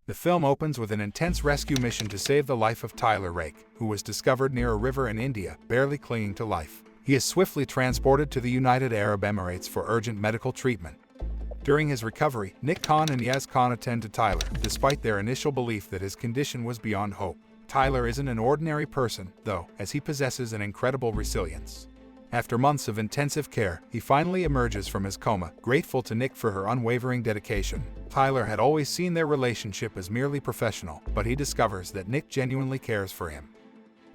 The film opens with an intense rescue mission to save the life of Tyler Rake, who was discovered near a river in India, barely clinging to life. He is swiftly transported to the United Arab Emirates for urgent medical treatment. During his recovery, Nick Khan and Yaz Khan attend to Tyler, despite their initial belief that his condition was beyond hope. Tyler isn't an ordinary person, though, as he possesses an incredible resilience. After months of intensive care, he finally emerges from his coma, grateful to Nick for her unwavering dedication. Tyler had always seen their relationship as merely professional, but he discovers that Nick genuinely cares for him.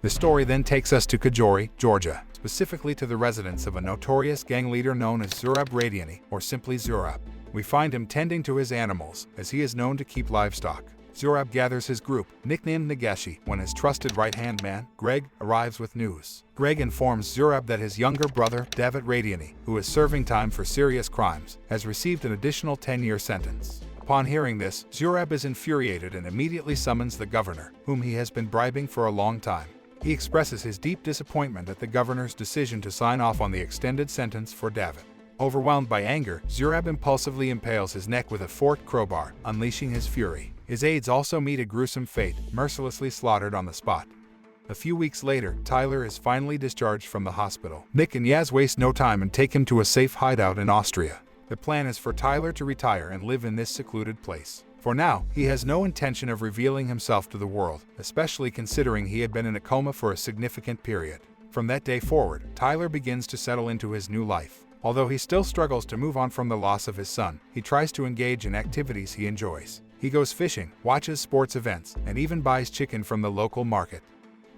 The story then takes us to Kajori, Georgia, specifically to the residence of a notorious gang leader known as Zurab Radiani, or simply Zurab. We find him tending to his animals, as he is known to keep livestock. Zurab gathers his group, nicknamed Nagashi, when his trusted right-hand man, Greg, arrives with news. Greg informs Zurab that his younger brother, David Radiani, who is serving time for serious crimes, has received an additional 10-year sentence. Upon hearing this, Zurab is infuriated and immediately summons the governor, whom he has been bribing for a long time. He expresses his deep disappointment at the governor's decision to sign off on the extended sentence for David. Overwhelmed by anger, Zurab impulsively impales his neck with a forked crowbar, unleashing his fury. His aides also meet a gruesome fate, mercilessly slaughtered on the spot. A few weeks later, Tyler is finally discharged from the hospital. Nick and Yaz waste no time and take him to a safe hideout in Austria. The plan is for Tyler to retire and live in this secluded place. For now, he has no intention of revealing himself to the world, especially considering he had been in a coma for a significant period. From that day forward, Tyler begins to settle into his new life. Although he still struggles to move on from the loss of his son, he tries to engage in activities he enjoys. He goes fishing, watches sports events, and even buys chicken from the local market.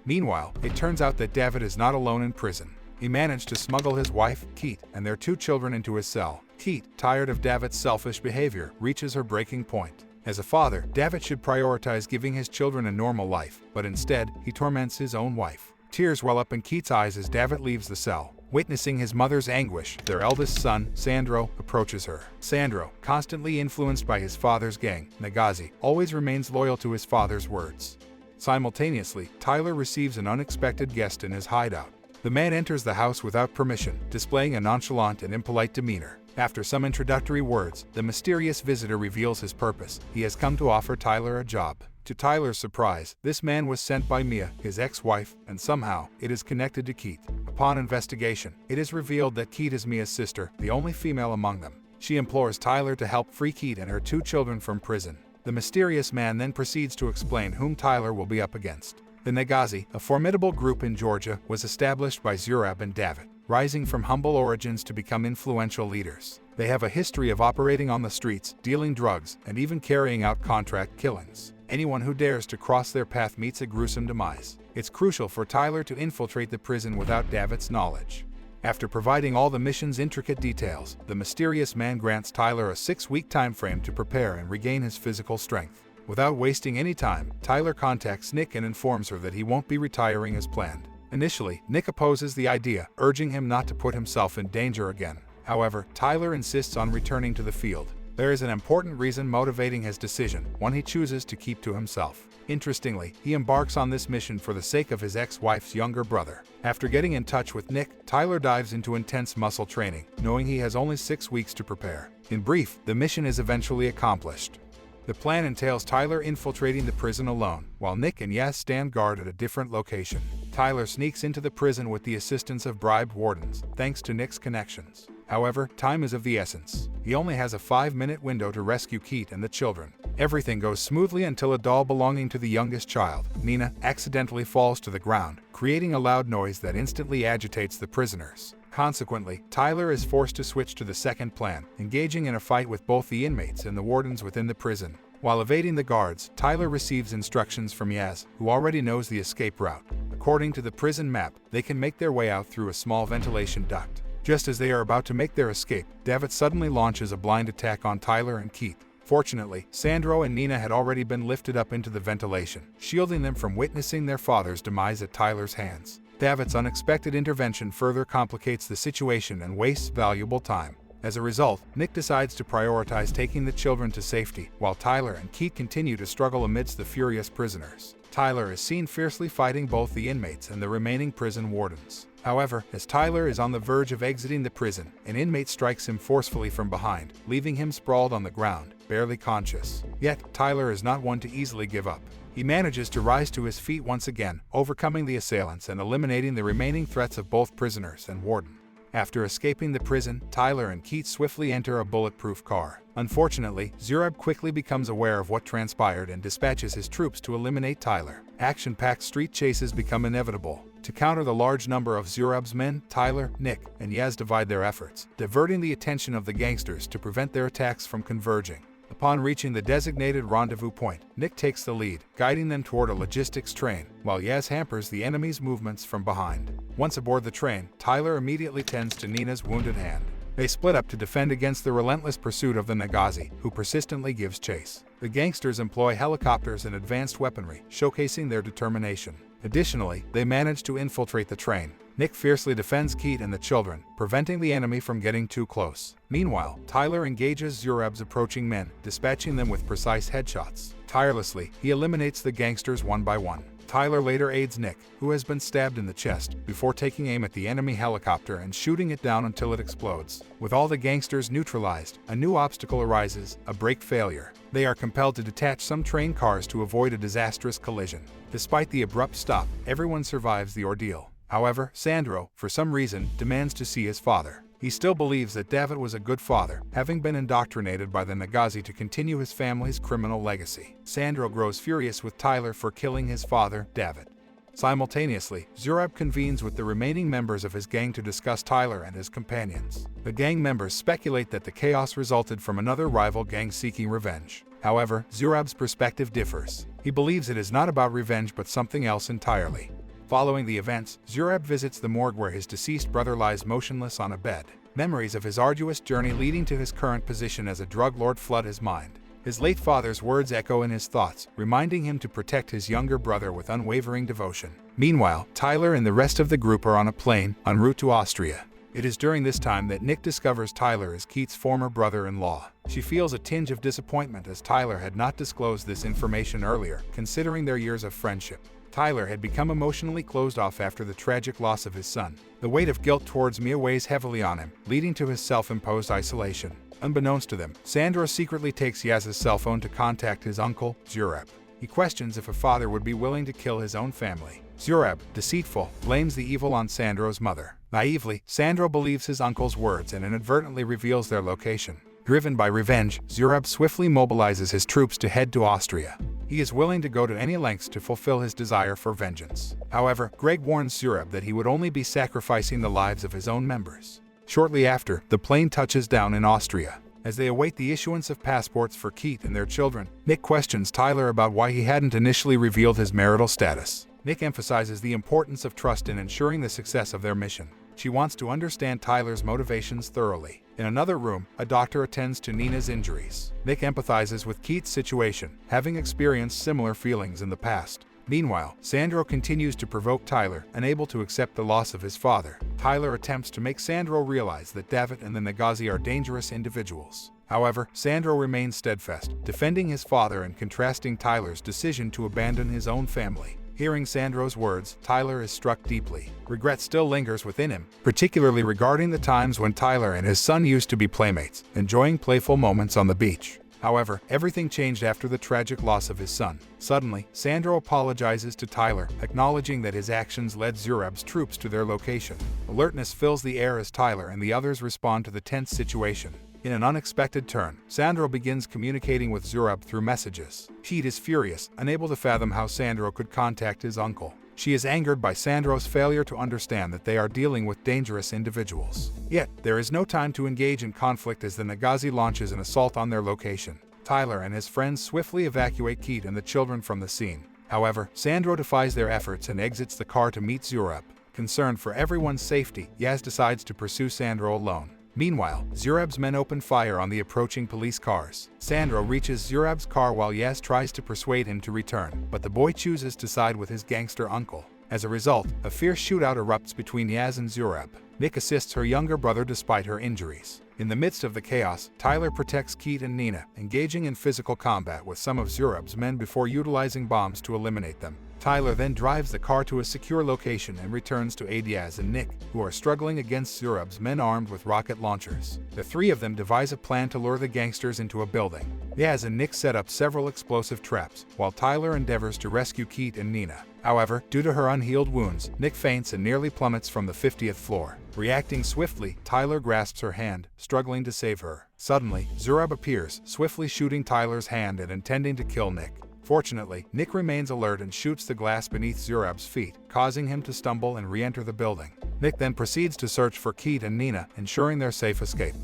Meanwhile, it turns out that David is not alone in prison. He managed to smuggle his wife, Keat, and their 2 children into his cell. Keat, tired of David's selfish behavior, reaches her breaking point. As a father, David should prioritize giving his children a normal life, but instead, he torments his own wife. Tears well up in Keat's eyes as David leaves the cell. Witnessing his mother's anguish, their eldest son, Sandro, approaches her. Sandro, constantly influenced by his father's gang, Nagazi, always remains loyal to his father's words. Simultaneously, Tyler receives an unexpected guest in his hideout. The man enters the house without permission, displaying a nonchalant and impolite demeanor. After some introductory words, the mysterious visitor reveals his purpose. He has come to offer Tyler a job. To Tyler's surprise, this man was sent by Mia, his ex-wife, and somehow, it is connected to Keat. Upon investigation, it is revealed that Keat is Mia's sister, the only female among them. She implores Tyler to help free Keat and her 2 children from prison. The mysterious man then proceeds to explain whom Tyler will be up against. The Nagazi, a formidable group in Georgia, was established by Zurab and David, rising from humble origins to become influential leaders. They have a history of operating on the streets, dealing drugs, and even carrying out contract killings. Anyone who dares to cross their path meets a gruesome demise. It's crucial for Tyler to infiltrate the prison without David's knowledge. After providing all the mission's intricate details, the mysterious man grants Tyler a 6-week time frame to prepare and regain his physical strength. Without wasting any time, Tyler contacts Nick and informs her that he won't be retiring as planned. Initially, Nick opposes the idea, urging him not to put himself in danger again. However, Tyler insists on returning to the field. There is an important reason motivating his decision, one he chooses to keep to himself. Interestingly, he embarks on this mission for the sake of his ex-wife's younger brother. After getting in touch with Nick, Tyler dives into intense muscle training, knowing he has only 6 weeks to prepare. In brief, the mission is eventually accomplished. The plan entails Tyler infiltrating the prison alone, while Nick and Yaz stand guard at a different location. Tyler sneaks into the prison with the assistance of bribed wardens, thanks to Nick's connections. However, time is of the essence. He only has a 5-minute window to rescue Keat and the children. Everything goes smoothly until a doll belonging to the youngest child, Nina, accidentally falls to the ground, creating a loud noise that instantly agitates the prisoners. Consequently, Tyler is forced to switch to the second plan, engaging in a fight with both the inmates and the wardens within the prison. While evading the guards, Tyler receives instructions from Yaz, who already knows the escape route. According to the prison map, they can make their way out through a small ventilation duct. Just as they are about to make their escape, David suddenly launches a blind attack on Tyler and Keat. Fortunately, Sandro and Nina had already been lifted up into the ventilation, shielding them from witnessing their father's demise at Tyler's hands. David's unexpected intervention further complicates the situation and wastes valuable time. As a result, Nick decides to prioritize taking the children to safety, while Tyler and Keat continue to struggle amidst the furious prisoners. Tyler is seen fiercely fighting both the inmates and the remaining prison wardens. However, as Tyler is on the verge of exiting the prison, an inmate strikes him forcefully from behind, leaving him sprawled on the ground, barely conscious. Yet, Tyler is not one to easily give up. He manages to rise to his feet once again, overcoming the assailants and eliminating the remaining threats of both prisoners and warden. After escaping the prison, Tyler and Keith swiftly enter a bulletproof car. Unfortunately, Zurab quickly becomes aware of what transpired and dispatches his troops to eliminate Tyler. Action-packed street chases become inevitable. To counter the large number of Zurab's men, Tyler, Nick, and Yaz divide their efforts, diverting the attention of the gangsters to prevent their attacks from converging. Upon reaching the designated rendezvous point, Nick takes the lead, guiding them toward a logistics train, while Yaz hampers the enemy's movements from behind. Once aboard the train, Tyler immediately tends to Nina's wounded hand. They split up to defend against the relentless pursuit of the Nagazi, who persistently gives chase. The gangsters employ helicopters and advanced weaponry, showcasing their determination. Additionally, they manage to infiltrate the train. Nick fiercely defends Keith and the children, preventing the enemy from getting too close. Meanwhile, Tyler engages Zurab's approaching men, dispatching them with precise headshots. Tirelessly, he eliminates the gangsters one by one. Tyler later aids Nick, who has been stabbed in the chest, before taking aim at the enemy helicopter and shooting it down until it explodes. With all the gangsters neutralized, a new obstacle arises, a brake failure. They are compelled to detach some train cars to avoid a disastrous collision. Despite the abrupt stop, everyone survives the ordeal. However, Sandro, for some reason, demands to see his father. He still believes that David was a good father, having been indoctrinated by the Nagazi to continue his family's criminal legacy. Sandro grows furious with Tyler for killing his father, David. Simultaneously, Zurab convenes with the remaining members of his gang to discuss Tyler and his companions. The gang members speculate that the chaos resulted from another rival gang seeking revenge. However, Zurab's perspective differs. He believes it is not about revenge but something else entirely. Following the events, Zurab visits the morgue where his deceased brother lies motionless on a bed. Memories of his arduous journey leading to his current position as a drug lord flood his mind. His late father's words echo in his thoughts, reminding him to protect his younger brother with unwavering devotion. Meanwhile, Tyler and the rest of the group are on a plane, en route to Austria. It is during this time that Nick discovers Tyler is Keith's former brother-in-law. She feels a tinge of disappointment as Tyler had not disclosed this information earlier, considering their years of friendship. Tyler had become emotionally closed off after the tragic loss of his son. The weight of guilt towards Mia weighs heavily on him, leading to his self-imposed isolation. Unbeknownst to them, Sandro secretly takes Yaz's cell phone to contact his uncle, Zurab. He questions if a father would be willing to kill his own family. Zurab, deceitful, blames the evil on Sandro's mother. Naively, Sandro believes his uncle's words and inadvertently reveals their location. Driven by revenge, Zurab swiftly mobilizes his troops to head to Austria. He is willing to go to any lengths to fulfill his desire for vengeance. However, Greg warns Zurab that he would only be sacrificing the lives of his own members. Shortly after, the plane touches down in Austria. As they await the issuance of passports for Keith and their children, Nick questions Tyler about why he hadn't initially revealed his marital status. Nick emphasizes the importance of trust in ensuring the success of their mission. She wants to understand Tyler's motivations thoroughly. In another room, a doctor attends to Nina's injuries. Nick empathizes with Keith's situation, having experienced similar feelings in the past. Meanwhile, Sandro continues to provoke Tyler, unable to accept the loss of his father. Tyler attempts to make Sandro realize that David and the Nagazi are dangerous individuals. However, Sandro remains steadfast, defending his father and contrasting Tyler's decision to abandon his own family. Hearing Sandro's words, Tyler is struck deeply. Regret still lingers within him, particularly regarding the times when Tyler and his son used to be playmates, enjoying playful moments on the beach. However, everything changed after the tragic loss of his son. Suddenly, Sandro apologizes to Tyler, acknowledging that his actions led Zurab's troops to their location. Alertness fills the air as Tyler and the others respond to the tense situation. In an unexpected turn, Sandro begins communicating with Zurab through messages. Keith is furious, unable to fathom how Sandro could contact his uncle. She is angered by Sandro's failure to understand that they are dealing with dangerous individuals. Yet, there is no time to engage in conflict as the Nagazi launches an assault on their location. Tyler and his friends swiftly evacuate Keith and the children from the scene. However, Sandro defies their efforts and exits the car to meet Zurab. Concerned for everyone's safety, Yaz decides to pursue Sandro alone. Meanwhile, Zurab's men open fire on the approaching police cars. Sandro reaches Zurab's car while Yaz tries to persuade him to return, but the boy chooses to side with his gangster uncle. As a result, a fierce shootout erupts between Yaz and Zurab. Nick assists her younger brother despite her injuries. In the midst of the chaos, Tyler protects Keith and Nina, engaging in physical combat with some of Zurab's men before utilizing bombs to eliminate them. Tyler then drives the car to a secure location and returns to aid Yaz and Nick, who are struggling against Zurab's men armed with rocket launchers. The three of them devise a plan to lure the gangsters into a building. Yaz and Nick set up several explosive traps, while Tyler endeavors to rescue Keith and Nina. However, due to her unhealed wounds, Nick faints and nearly plummets from the 50th floor. Reacting swiftly, Tyler grasps her hand, struggling to save her. Suddenly, Zurab appears, swiftly shooting Tyler's hand and intending to kill Nick. Fortunately, Nick remains alert and shoots the glass beneath Zurab's feet, causing him to stumble and re-enter the building. Nick then proceeds to search for Keith and Nina, ensuring their safe escape.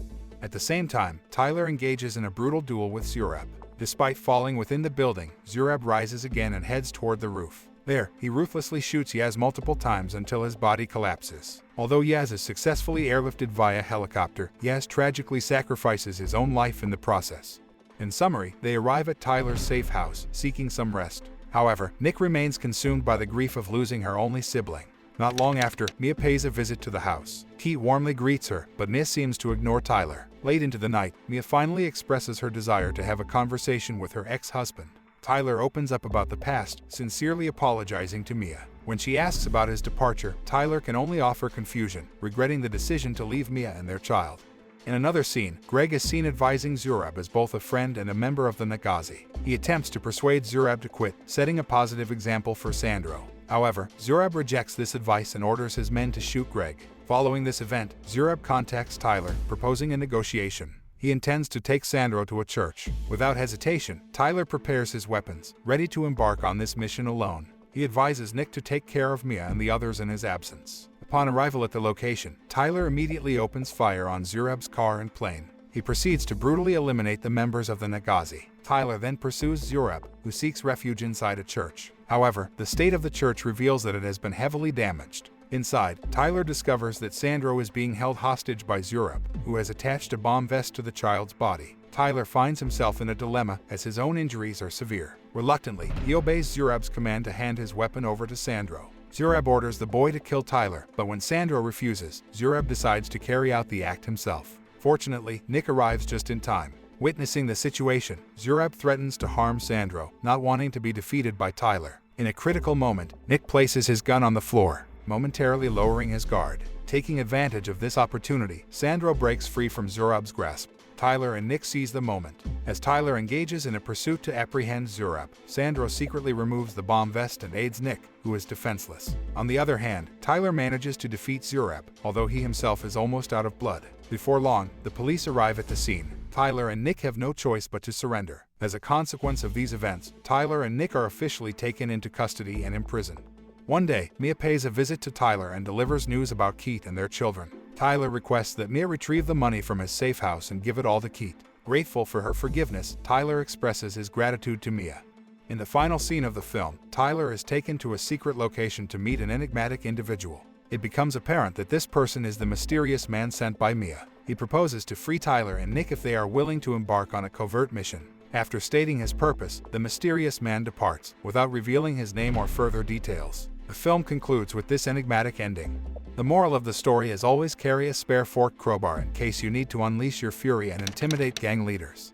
At the same time, Tyler engages in a brutal duel with Zurab. Despite falling within the building, Zurab rises again and heads toward the roof. There, he ruthlessly shoots Yaz multiple times until his body collapses. Although Yaz is successfully airlifted via helicopter, Yaz tragically sacrifices his own life in the process. In summary, they arrive at Tyler's safe house, seeking some rest. However, Nick remains consumed by the grief of losing her only sibling. Not long after, Mia pays a visit to the house. Keith warmly greets her, but Mia seems to ignore Tyler. Late into the night, Mia finally expresses her desire to have a conversation with her ex-husband. Tyler opens up about the past, sincerely apologizing to Mia. When she asks about his departure, Tyler can only offer confusion, regretting the decision to leave Mia and their child. In another scene, Greg is seen advising Zurab as both a friend and a member of the Nagazi. He attempts to persuade Zurab to quit, setting a positive example for Sandro. However, Zurab rejects this advice and orders his men to shoot Greg. Following this event, Zurab contacts Tyler, proposing a negotiation. He intends to take Sandro to a church. Without hesitation, Tyler prepares his weapons, ready to embark on this mission alone. He advises Nick to take care of Mia and the others in his absence. Upon arrival at the location, Tyler immediately opens fire on Zurab's car and plane. He proceeds to brutally eliminate the members of the Nagazi. Tyler then pursues Zurab, who seeks refuge inside a church. However, the state of the church reveals that it has been heavily damaged. Inside, Tyler discovers that Sandro is being held hostage by Zurab, who has attached a bomb vest to the child's body. Tyler finds himself in a dilemma as his own injuries are severe. Reluctantly, he obeys Zurab's command to hand his weapon over to Sandro. Zurab orders the boy to kill Tyler, but when Sandro refuses, Zurab decides to carry out the act himself. Fortunately, Nick arrives just in time. Witnessing the situation, Zurab threatens to harm Sandro, not wanting to be defeated by Tyler. In a critical moment, Nick places his gun on the floor, momentarily lowering his guard. Taking advantage of this opportunity, Sandro breaks free from Zurab's grasp. Tyler and Nick seize the moment. As Tyler engages in a pursuit to apprehend Zurab, Sandro secretly removes the bomb vest and aids Nick, who is defenseless. On the other hand, Tyler manages to defeat Zurab, although he himself is almost out of blood. Before long, the police arrive at the scene. Tyler and Nick have no choice but to surrender. As a consequence of these events, Tyler and Nick are officially taken into custody and imprisoned. One day, Mia pays a visit to Tyler and delivers news about Keith and their children. Tyler requests that Mia retrieve the money from his safe house and give it all to Keith. Grateful for her forgiveness, Tyler expresses his gratitude to Mia. In the final scene of the film, Tyler is taken to a secret location to meet an enigmatic individual. It becomes apparent that this person is the mysterious man sent by Mia. He proposes to free Tyler and Nick if they are willing to embark on a covert mission. After stating his purpose, the mysterious man departs, without revealing his name or further details. The film concludes with this enigmatic ending. The moral of the story is always carry a spare forked crowbar in case you need to unleash your fury and intimidate gang leaders.